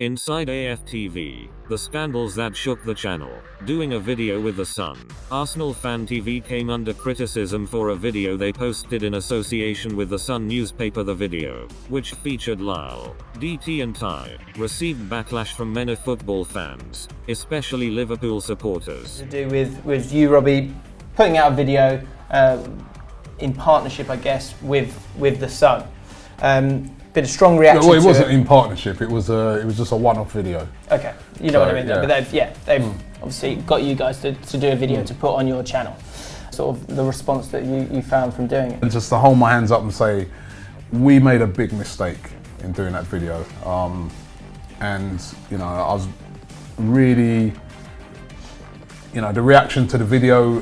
Inside AFTV, the scandals that shook the channel. Doing a video with The Sun. Arsenal Fan TV came under criticism for a video they posted in association with The Sun newspaper. The video, which featured Lyle, DT and Ty, received backlash from many football fans, especially Liverpool supporters. To do with you, Robbie, putting out a video in partnership, I guess, with The Sun. Been a strong reaction. Well, it wasn't in partnership. It was just a one-off video. Okay, you know what I mean. Yeah. But they've obviously got you guys to do a video to put on your channel. Sort of the response that you found from doing it. And just to hold my hands up and say, we made a big mistake in doing that video. And you know, I was really, you know, the reaction to the video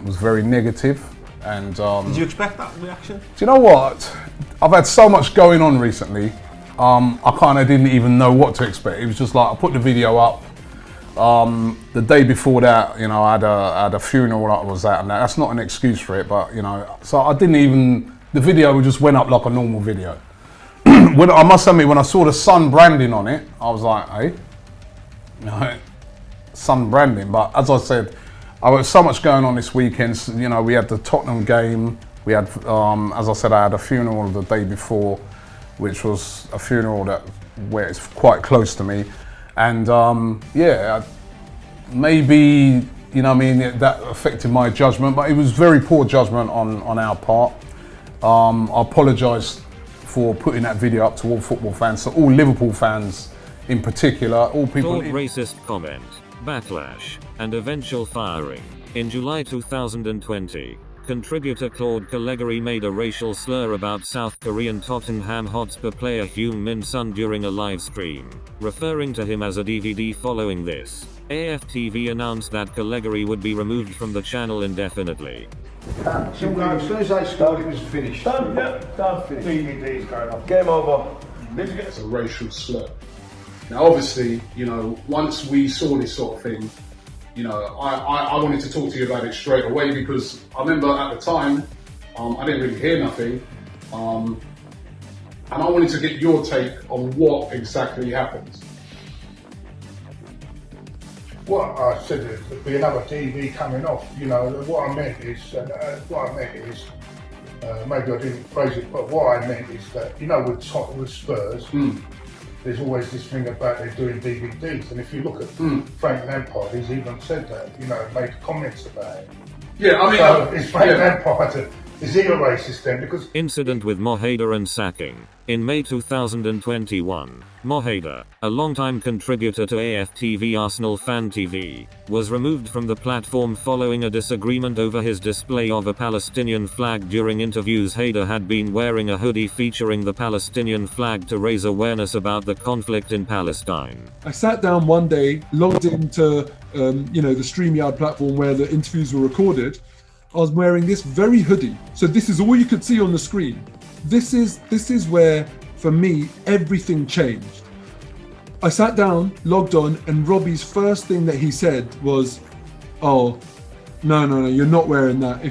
was very negative. And did you expect that reaction? Do you know what? I've had so much going on recently. I kind of didn't even know what to expect. It was just like I put the video up. The day before that, you know, I had a funeral that I was at, and that's not an excuse for it, but you know, so I didn't even. The video just went up like a normal video. I must admit, when I saw the Sun branding on it, I was like, hey, no, Sun branding. But as I said, I had so much going on this weekend. You know, we had the Tottenham game. We had, as I said, I had a funeral the day before, which was a funeral where it's quite close to me. And yeah, maybe, you know what I mean, that affected my judgment, but it was very poor judgment on our part. I apologise for putting that video up to all football fans, so all Liverpool fans in particular, all people. Racist comment, backlash, and eventual firing. In July 2020, contributor Claude Callegari made a racial slur about South Korean Tottenham Hotspur player Heung-min Son during a live stream, referring to him as a DVD. Following this, AFTV announced that Callegari would be removed from the channel indefinitely. As soon as they started, it was finished. Done, yeah, done. DVD's going on. Game over. It's a racial slur. Now, obviously, you know, once we saw this sort of thing, you know, I wanted to talk to you about it straight away because I remember at the time, I didn't really hear nothing. And I wanted to get your take on what exactly happened. What I said is there'd be another TV coming off. You know, what I meant is, maybe I didn't phrase it, but what I meant is that, you know, with Spurs, there's always this thing about they're doing DVDs, and if you look at Frank Lampard, he's even said that, you know, made comments about it. Yeah, I mean, so is Frank Lampard, is he a racist then? Because incident with Haider and sacking. In May 2021, Haider, a longtime contributor to AFTV Arsenal Fan TV, was removed from the platform following a disagreement over his display of a Palestinian flag during interviews. Haider had been wearing a hoodie featuring the Palestinian flag to raise awareness about the conflict in Palestine. I sat down one day, logged into you know, the StreamYard platform where the interviews were recorded. I was wearing this very hoodie, so this is all you could see on the screen. This is where, for me, everything changed. I sat down, logged on, and Robbie's first thing that he said was, "Oh, no, you're not wearing that.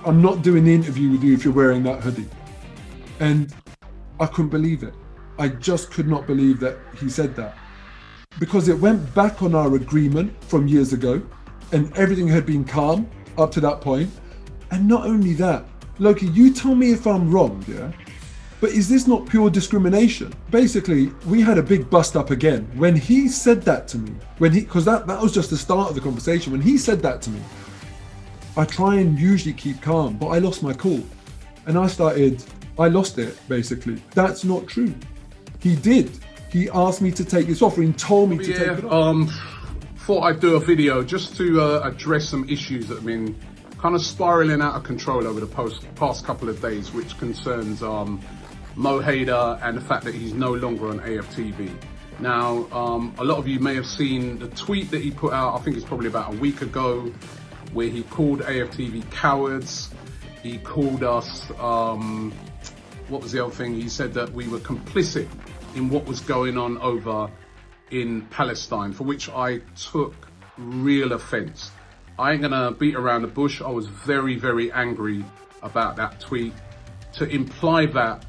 I'm not doing the interview with you if you're wearing that hoodie." And I couldn't believe it. I just could not believe that he said that, because it went back on our agreement from years ago, and everything had been calm up to that point. And not only that, Loki, you tell me if I'm wrong, yeah? But is this not pure discrimination? Basically, we had a big bust up again. When he said that to me, because that was just the start of the conversation. When he said that to me, I try and usually keep calm, but I lost my cool. And I lost it, basically. That's not true. He did. He asked me to take this off, and he told me to take it off. Thought I'd do a video just to address some issues that have been kind of spiraling out of control over the past couple of days, which concerns Haider and the fact that he's no longer on AFTV. Now, a lot of you may have seen the tweet that he put out, I think it's probably about a week ago, where he called AFTV cowards. He called us, what was the other thing? He said that we were complicit in what was going on over in Palestine, for which I took real offence. I ain't gonna beat around the bush. I was very, very angry about that tweet. To imply that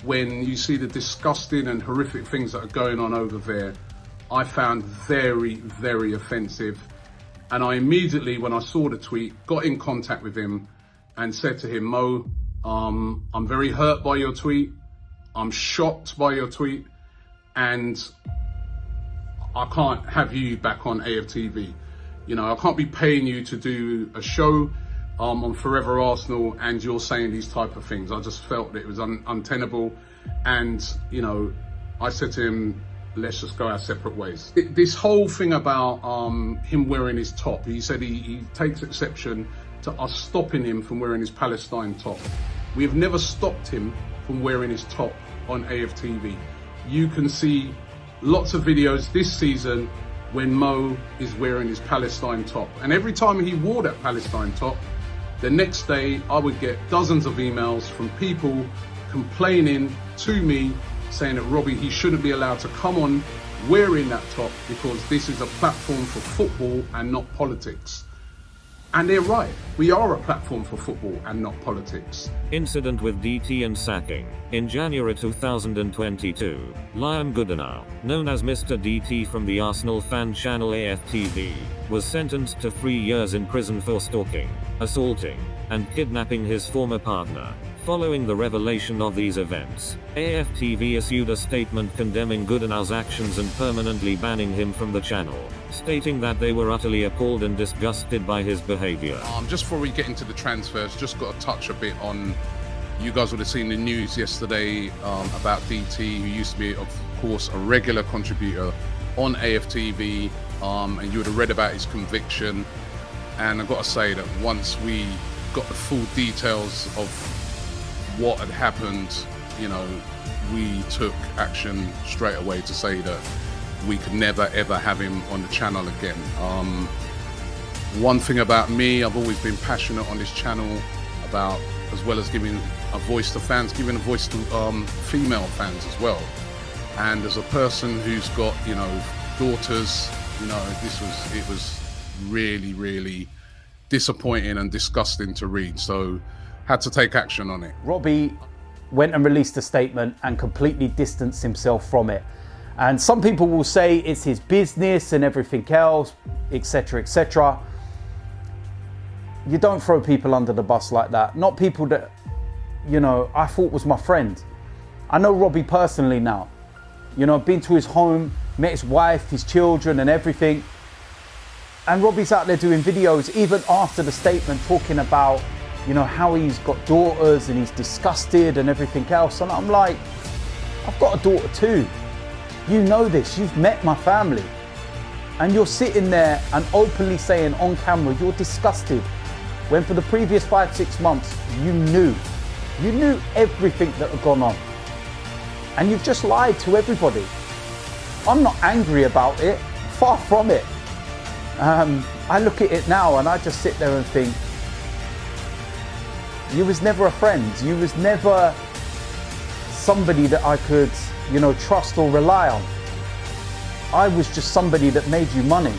when you see the disgusting and horrific things that are going on over there, I found very, very offensive. And I immediately, when I saw the tweet, got in contact with him and said to him, Mo, I'm very hurt by your tweet. I'm shocked by your tweet. And I can't have you back on AFTV. You know, I can't be paying you to do a show on Forever Arsenal and you're saying these type of things. I just felt that it was untenable. And, you know, I said to him, let's just go our separate ways. This whole thing about him wearing his top, he said he takes exception to us stopping him from wearing his Palestine top. We have never stopped him from wearing his top on AFTV. You can see lots of videos this season when Mo is wearing his Palestine top. And every time he wore that Palestine top, the next day I would get dozens of emails from people complaining to me saying that Robbie, he shouldn't be allowed to come on wearing that top because this is a platform for football and not politics. And they're right, we are a platform for football and not politics. Incident with DT and sacking. In January 2022, Liam Goodenow, known as Mr. DT from the Arsenal fan channel AFTV, was sentenced to 3 years in prison for stalking, assaulting, and kidnapping his former partner. Following the revelation of these events, AFTV issued a statement condemning Goodenow's actions and permanently banning him from the channel, stating that they were utterly appalled and disgusted by his behavior. Just before we get into the transfers, just got to touch a bit on, you guys would have seen the news yesterday about DT, who used to be, of course, a regular contributor on AFTV, and you would have read about his conviction. And I've got to say that once we got the full details of what had happened, you know, we took action straight away to say that we could never ever have him on the channel again. One thing about me, I've always been passionate on this channel about, as well as giving a voice to fans, giving a voice to female fans as well. And as a person who's got, you know, daughters, you know, it was really, really disappointing and disgusting to read. So had to take action on it. Robbie went and released a statement and completely distanced himself from it. And some people will say it's his business and everything else, etc., etc. You don't throw people under the bus like that. Not people that, you know, I thought was my friend. I know Robbie personally now. You know, I've been to his home, met his wife, his children and everything. And Robbie's out there doing videos even after the statement, talking about, you know, how he's got daughters and he's disgusted and everything else. And I'm like, I've got a daughter too. You know this, you've met my family. And you're sitting there and openly saying on camera, you're disgusted. When for the previous 5-6 months, you knew everything that had gone on. And you've just lied to everybody. I'm not angry about it, far from it. I look at it now and I just sit there and think, you was never a friend. You was never somebody that I could, you know, trust or rely on. I was just somebody that made you money.